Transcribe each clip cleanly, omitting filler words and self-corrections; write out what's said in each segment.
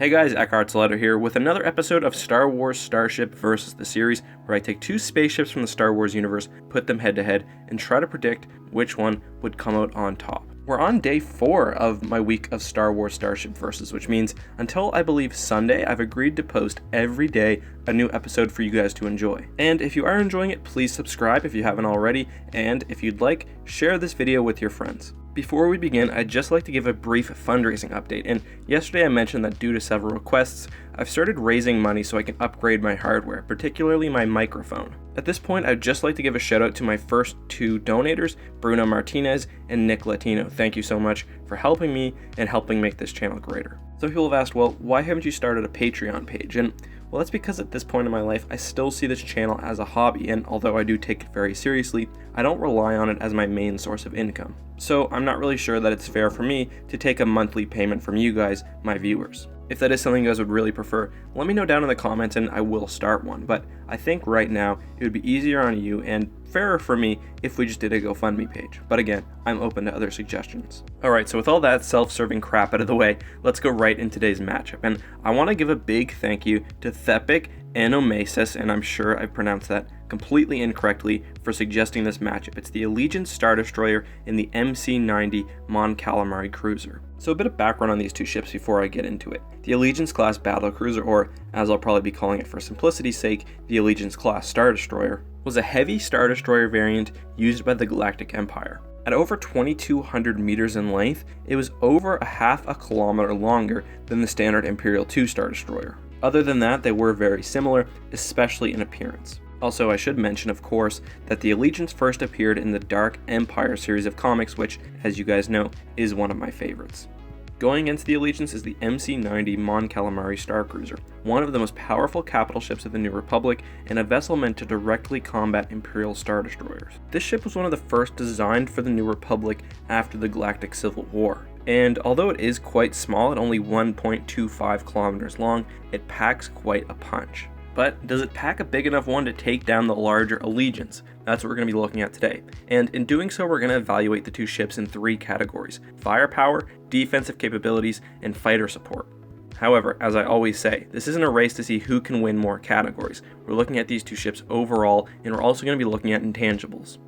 Hey guys, Eckhart's Letter here with another episode of Star Wars Starship vs. the series, where I take two spaceships from the Star Wars universe, put them head to head, and try to predict which one would come out on top. We're on day 4 of my week of Star Wars Starship Versus, which means until I believe Sunday, I've agreed to post every day a new episode for you guys to enjoy. And if you are enjoying it, please subscribe if you haven't already, and if you'd like, share this video with your friends. Before we begin, I'd just like to give a brief fundraising update, and yesterday I mentioned that due to several requests, I've started raising money so I can upgrade my hardware, particularly my microphone. At this point, I'd just like to give a shout out to my first 2 donators, Bruno Martinez and Nick Latino. Thank you so much for helping me and helping make this channel greater. Some people have asked, well, why haven't you started a Patreon page? And well, that's because at this point in my life, I still see this channel as a hobby, and although I do take it very seriously, I don't rely on it as my main source of income. So I'm not really sure that it's fair for me to take a monthly payment from you guys, my viewers. If that is something you guys would really prefer, let me know down in the comments and I will start one, but I think right now it would be easier on you and fairer for me if we just did a GoFundMe page. But again, I'm open to other suggestions. Alright, so with all that self-serving crap out of the way, let's go right into today's matchup. And I want to give a big thank you to Thepic and Omesis, and I'm sure I pronounced that completely incorrectly, for suggesting this matchup. It's the Allegiance Star Destroyer and the MC90 Mon Calamari Cruiser. So a bit of background on these two ships before I get into it. The Allegiance class battle cruiser, or as I'll probably be calling it for simplicity's sake, the Allegiance class Star Destroyer, was a heavy Star Destroyer variant used by the Galactic Empire. At over 2,200 meters in length, it was over a half a kilometer longer than the standard Imperial II Star Destroyer. Other than that, they were very similar, especially in appearance. Also, I should mention, of course, that the Allegiance first appeared in the Dark Empire series of comics, which, as you guys know, is one of my favorites. Going against the Allegiance is the MC90 Mon Calamari Star Cruiser, one of the most powerful capital ships of the New Republic and a vessel meant to directly combat Imperial Star Destroyers. This ship was one of the first designed for the New Republic after the Galactic Civil War. And although it is quite small at only 1.25 kilometers long, it packs quite a punch. But does it pack a big enough one to take down the larger Allegiance? That's what we're going to be looking at today. And in doing so, we're going to evaluate the two ships in 3 categories: firepower, defensive capabilities, and fighter support. However, as I always say, this isn't a race to see who can win more categories. We're looking at these two ships overall, and we're also going to be looking at intangibles.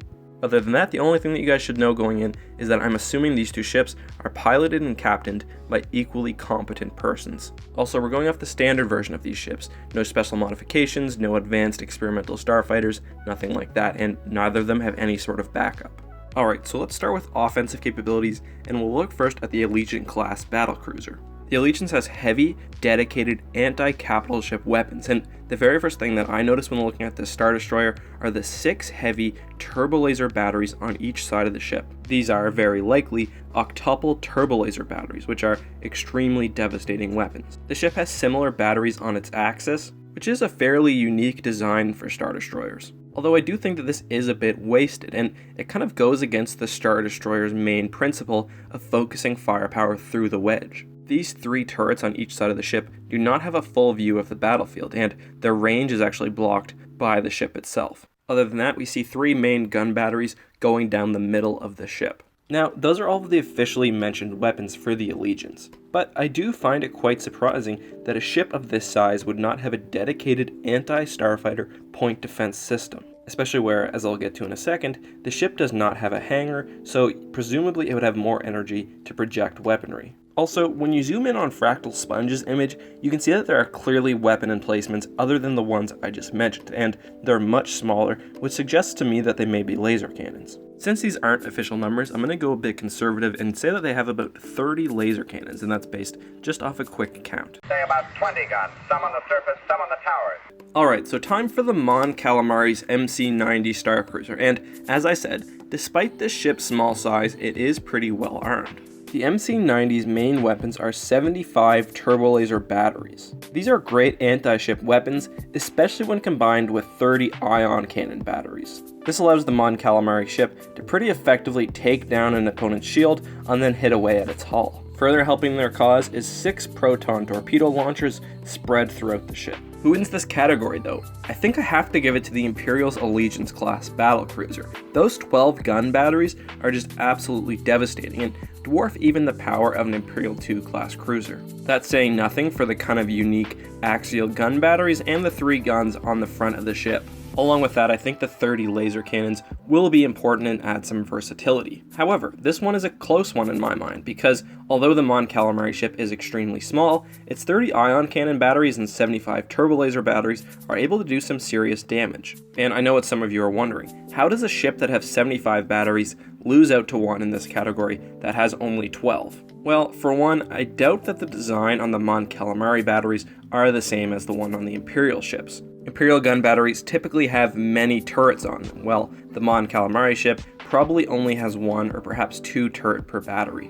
Other than that, the only thing that you guys should know going in is that I'm assuming these two ships are piloted and captained by equally competent persons. Also, we're going off the standard version of these ships. No special modifications, no advanced experimental starfighters, nothing like that, and neither of them have any sort of backup. Alright, so let's start with offensive capabilities, and we'll look first at the Allegiant class battlecruiser. The Allegiance has heavy, dedicated, anti-capital ship weapons, and the very first thing that I noticed when looking at this Star Destroyer are the 6 heavy turbolaser batteries on each side of the ship. These are very likely octuple turbolaser batteries, which are extremely devastating weapons. The ship has similar batteries on its axis, which is a fairly unique design for Star Destroyers. Although I do think that this is a bit wasted, and it kind of goes against the Star Destroyer's main principle of focusing firepower through the wedge. These 3 turrets on each side of the ship do not have a full view of the battlefield, and their range is actually blocked by the ship itself. Other than that, we see 3 main gun batteries going down the middle of the ship. Now, those are all of the officially mentioned weapons for the Allegiance, but I do find it quite surprising that a ship of this size would not have a dedicated anti-starfighter point defense system. Especially where, as I'll get to in a second, the ship does not have a hangar, so presumably it would have more energy to project weaponry. Also, when you zoom in on fractalsponge's image, you can see that there are clearly weapon emplacements other than the ones I just mentioned, and they're much smaller, which suggests to me that they may be laser cannons. Since these aren't official numbers, I'm going to go a bit conservative and say that they have about 30 laser cannons, and that's based just off a quick count. Say about 20 guns, some on the surface, some on the towers. Alright, so time for the Mon Calamari's MC90 Star Cruiser, and as I said, despite this ship's small size, it is pretty well armed. The MC90's main weapons are 75 turbolaser batteries. These are great anti-ship weapons, especially when combined with 30 ion cannon batteries. This allows the Mon Calamari ship to pretty effectively take down an opponent's shield and then hit away at its hull. Further helping their cause is 6 proton torpedo launchers spread throughout the ship. Who wins this category though? I think I have to give it to the Imperial's Allegiance class battlecruiser. Those 12 gun batteries are just absolutely devastating, and dwarf even the power of an Imperial II class cruiser. That's saying nothing for the kind of unique axial gun batteries and the 3 guns on the front of the ship. Along with that, I think the 30 laser cannons will be important and add some versatility. However, this one is a close one in my mind, because although the Mon Calamari ship is extremely small, its 30 ion cannon batteries and 75 turbo laser batteries are able to do some serious damage. And I know what some of you are wondering, how does a ship that has 75 batteries lose out to one in this category that has only 12? Well, for one, I doubt that the design on the Mon Calamari batteries are the same as the one on the Imperial ships. Imperial gun batteries typically have many turrets on them, while the Mon Calamari ship probably only has 1 or perhaps 2 turret per battery.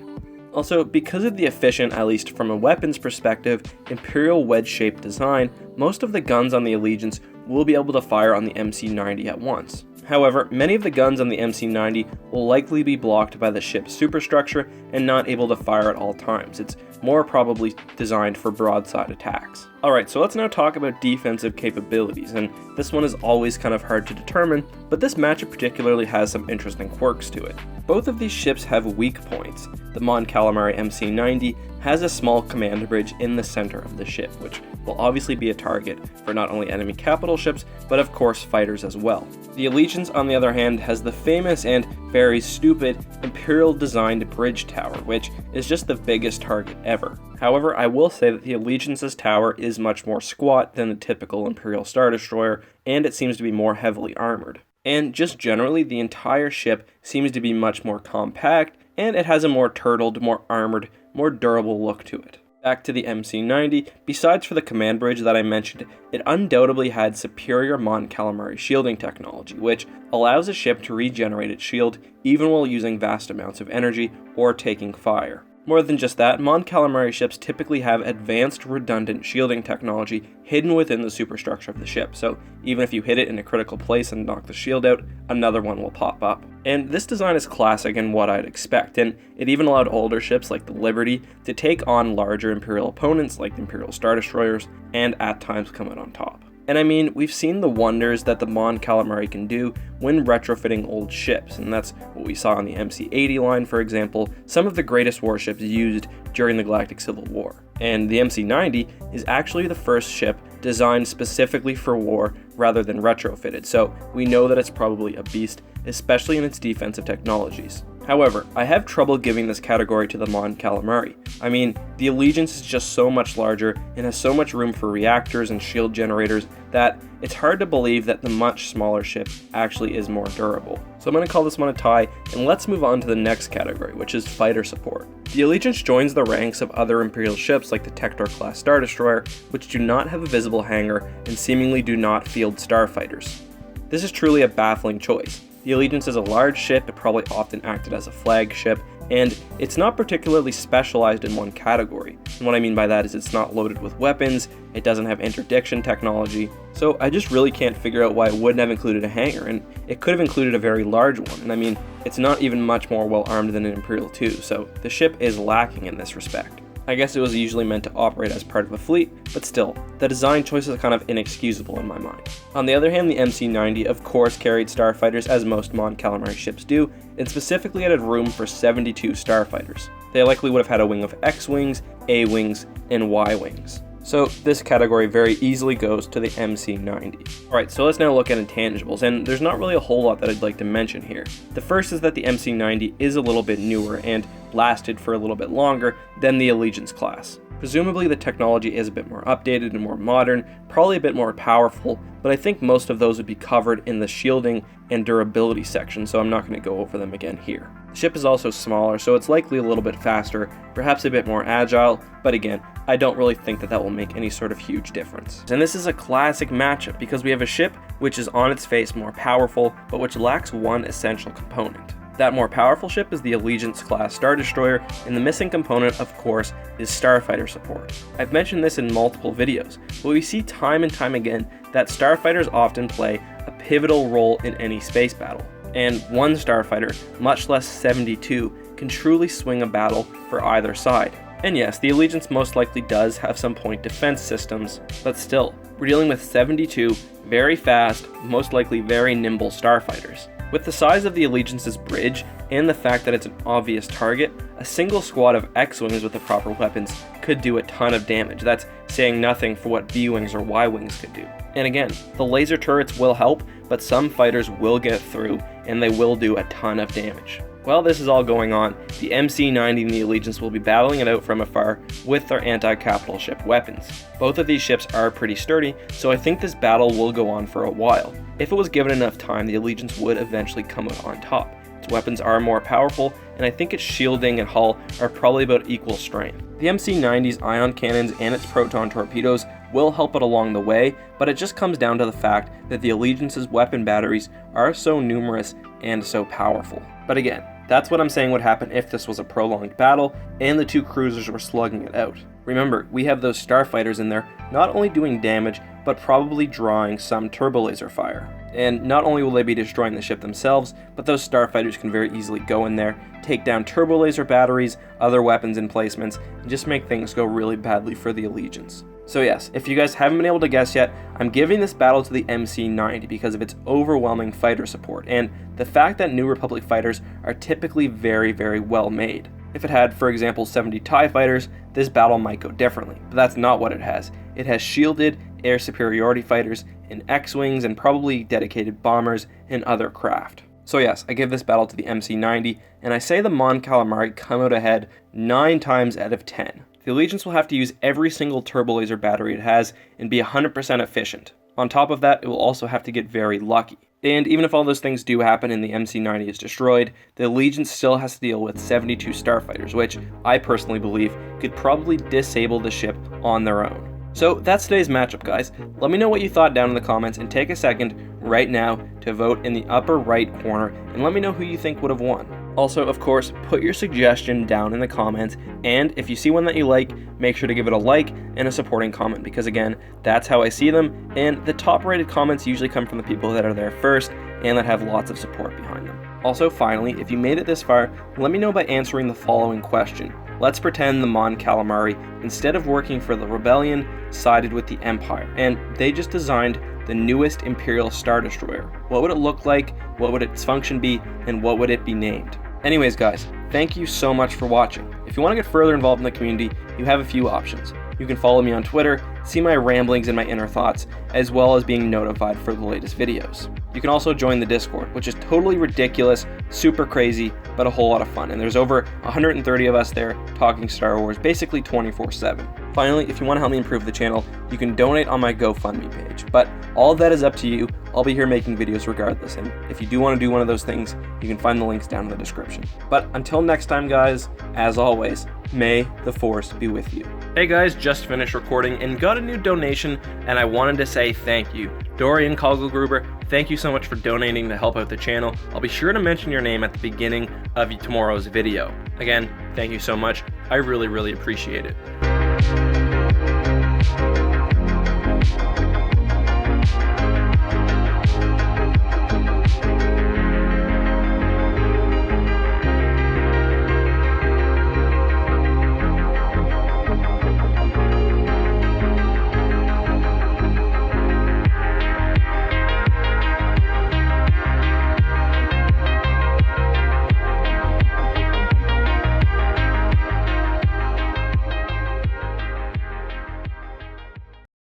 Also, because of the efficient, at least from a weapons perspective, Imperial wedge-shaped design, most of the guns on the Allegiance will be able to fire on the MC90 at once. However, many of the guns on the MC90 will likely be blocked by the ship's superstructure and not able to fire at all times. It's more probably designed for broadside attacks. Alright, so let's now talk about defensive capabilities, and this one is always kind of hard to determine, but this matchup particularly has some interesting quirks to it. Both of these ships have weak points. The Mon Calamari MC90 has a small command bridge in the center of the ship, which will obviously be a target for not only enemy capital ships, but of course fighters as well. The Allegiance, on the other hand, has the famous and very stupid Imperial designed bridge tower, which is just the biggest target ever. However, I will say that the Allegiance's tower is much more squat than the typical Imperial Star Destroyer, and it seems to be more heavily armored. And just generally, the entire ship seems to be much more compact, and it has a more turtled, more armored, more durable look to it. Back to the MC90, besides for the command bridge that I mentioned, it undoubtedly had superior Mon Calamari shielding technology, which allows a ship to regenerate its shield even while using vast amounts of energy or taking fire. More than just that, Mon Calamari ships typically have advanced redundant shielding technology hidden within the superstructure of the ship, so even if you hit it in a critical place and knock the shield out, another one will pop up. And this design is classic in what I'd expect, and it even allowed older ships like the Liberty to take on larger Imperial opponents like the Imperial Star Destroyers, and at times come out on top. And I mean, we've seen the wonders that the Mon Calamari can do when retrofitting old ships, and that's what we saw on the MC80 line, for example, some of the greatest warships used during the Galactic Civil War. And the MC90 is actually the first ship designed specifically for war rather than retrofitted, so we know that it's probably a beast, especially in its defensive technologies. However, I have trouble giving this category to the Mon Calamari. I mean, the Allegiance is just so much larger and has so much room for reactors and shield generators that it's hard to believe that the much smaller ship actually is more durable. So I'm going to call this one a tie, and let's move on to the next category, which is fighter support. The Allegiance joins the ranks of other Imperial ships like the Tector class Star Destroyer, which do not have a visible hangar and seemingly do not field starfighters. This is truly a baffling choice. The Allegiance is a large ship, it probably often acted as a flagship, and it's not particularly specialized in one category. And what I mean by that is it's not loaded with weapons, it doesn't have interdiction technology, so I just really can't figure out why it wouldn't have included a hangar, and it could have included a very large one, and I mean, it's not even much more well armed than an Imperial II, so the ship is lacking in this respect. I guess it was usually meant to operate as part of a fleet, but still, the design choice is kind of inexcusable in my mind. On the other hand, the MC90 of course carried starfighters as most Mon Calamari ships do, and specifically added room for 72 starfighters. They likely would have had a wing of X-wings, A-wings, and Y-wings. So this category very easily goes to the MC90. Alright, so let's now look at intangibles, and there's not really a whole lot that I'd like to mention here. The first is that the MC90 is a little bit newer and lasted for a little bit longer than the Allegiance class. Presumably the technology is a bit more updated and more modern, probably a bit more powerful, but I think most of those would be covered in the shielding and durability section, so I'm not going to go over them again here. The ship is also smaller, so it's likely a little bit faster, perhaps a bit more agile, but again, I don't really think that will make any sort of huge difference. And this is a classic matchup because we have a ship which is on its face more powerful, but which lacks one essential component. That more powerful ship is the Allegiance class Star Destroyer, and the missing component, of course, is starfighter support. I've mentioned this in multiple videos, but we see time and time again that starfighters often play a pivotal role in any space battle. And one starfighter, much less 72, can truly swing a battle for either side. And yes, the Allegiance most likely does have some point defense systems, but still, we're dealing with 72 very fast, most likely very nimble starfighters. With the size of the Allegiance's bridge and the fact that it's an obvious target, a single squad of X-Wings with the proper weapons could do a ton of damage. That's saying nothing for what B-Wings or Y-Wings could do. And again, the laser turrets will help, but some fighters will get through and they will do a ton of damage. While this is all going on, the MC90 and the Allegiance will be battling it out from afar with their anti-capital ship weapons. Both of these ships are pretty sturdy, so I think this battle will go on for a while. If it was given enough time, the Allegiance would eventually come out on top. Its weapons are more powerful, and I think its shielding and hull are probably about equal strength. The MC90's ion cannons and its proton torpedoes will help it along the way, but it just comes down to the fact that the Allegiance's weapon batteries are so numerous and so powerful. But again, that's what I'm saying would happen if this was a prolonged battle and the two cruisers were slugging it out. Remember, we have those starfighters in there not only doing damage, but probably drawing some turbo laser fire. And not only will they be destroying the ship themselves, but those starfighters can very easily go in there, take down turbo laser batteries, other weapons emplacements, and just make things go really badly for the Allegiance. So yes, if you guys haven't been able to guess yet, I'm giving this battle to the MC90 because of its overwhelming fighter support and the fact that New Republic fighters are typically very, very well made. If it had, for example, 70 TIE fighters, this battle might go differently, but that's not what it has. It has shielded air superiority fighters and X-Wings and probably dedicated bombers and other craft. So yes, I give this battle to the MC90, and I say the Mon Calamari come out ahead 9 times out of 10. The Allegiance will have to use every single turbo laser battery it has and be 100% efficient. On top of that, it will also have to get very lucky. And even if all those things do happen and the MC90 is destroyed, the Allegiance still has to deal with 72 starfighters, which I personally believe could probably disable the ship on their own. So that's today's matchup, guys. Let me know what you thought down in the comments and take a second right now to vote in the upper right corner and let me know who you think would have won. Also, of course, put your suggestion down in the comments, and if you see one that you like, make sure to give it a like and a supporting comment because again, that's how I see them, and the top rated comments usually come from the people that are there first and that have lots of support behind them. Also, finally, if you made it this far, let me know by answering the following question. Let's pretend the Mon Calamari, instead of working for the Rebellion, sided with the Empire, and they just designed the newest Imperial Star Destroyer. What would it look like, what would its function be, and what would it be named? Anyways guys, thank you so much for watching. If you want to get further involved in the community, you have a few options. You can follow me on Twitter, see my ramblings and my inner thoughts, as well as being notified for the latest videos. You can also join the Discord, which is totally ridiculous, super crazy, but a whole lot of fun. And there's over 130 of us there talking Star Wars basically 24/7. Finally, if you want to help me improve the channel, you can donate on my GoFundMe page. But all of that is up to you. I'll be here making videos regardless. And if you do want to do one of those things, you can find the links down in the description. But until next time, guys, as always, may the Force be with you. Hey guys, just finished recording and got a new donation, and I wanted to say thank you. Dorian Kogelgruber, thank you so much for donating to help out the channel. I'll be sure to mention your name at the beginning of tomorrow's video. Again, thank you so much. I really, really appreciate it.